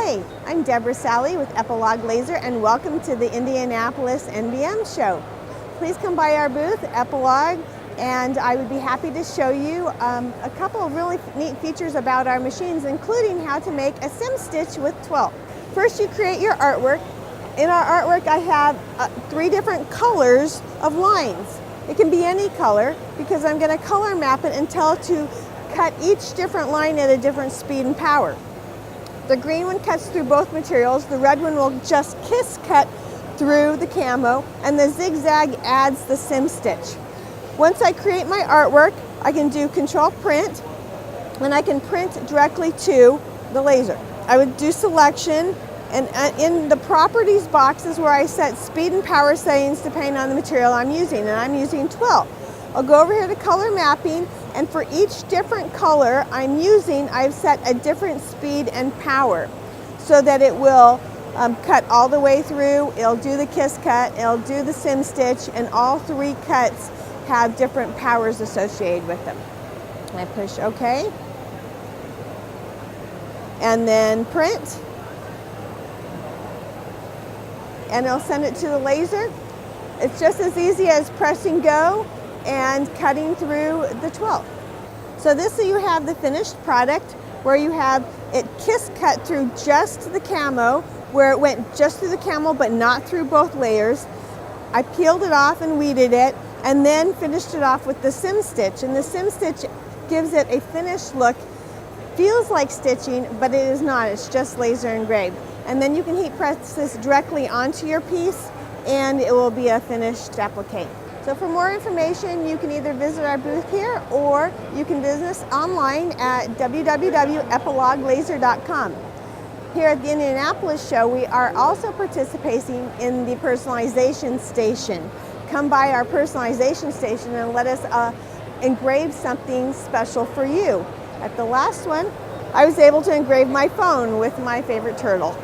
Hi, I'm Debra Salley with Epilog Laser, and welcome to the Indianapolis NBM show. Please come by our booth, Epilog, and I would be happy to show you a couple of really neat features about our machines, including how to make a sim stitch with twill. First, you create your artwork. In our artwork, I have 3 different colors of lines. It can be any color because I'm going to color map it and tell it to cut each different line at a different speed and power. The green one cuts through both materials, the red one will just kiss cut through the camo, and the zigzag adds the sim stitch. Once I create my artwork, I can do control print, and I can print directly to the laser. I would do selection, and in the properties box is where I set speed and power settings depending on the material I'm using, and I'm using twill. I'll go over here to color mapping, and for each different color I'm using, I've set a different speed and power so that it will cut all the way through, it'll do the kiss cut, it'll do the sim stitch, and all 3 cuts have different powers associated with them. I push OK, and then print, and it'll send it to the laser. It's just as easy as pressing go and cutting through the twill. So this, you have the finished product where you have it kiss cut through just the camo, where it went just through the camo but not through both layers. I peeled it off and weeded it, and then finished it off with the sim stitch. And the sim stitch gives it a finished look. Feels like stitching, but it is not. It's just laser engraved. And then you can heat press this directly onto your piece, and it will be a finished applique. So for more information, you can either visit our booth here, or you can visit us online at www.epiloglaser.com. Here at the Indianapolis show, we are also participating in the personalization station. Come by our personalization station and let us engrave something special for you. At the last one, I was able to engrave my phone with my favorite turtle.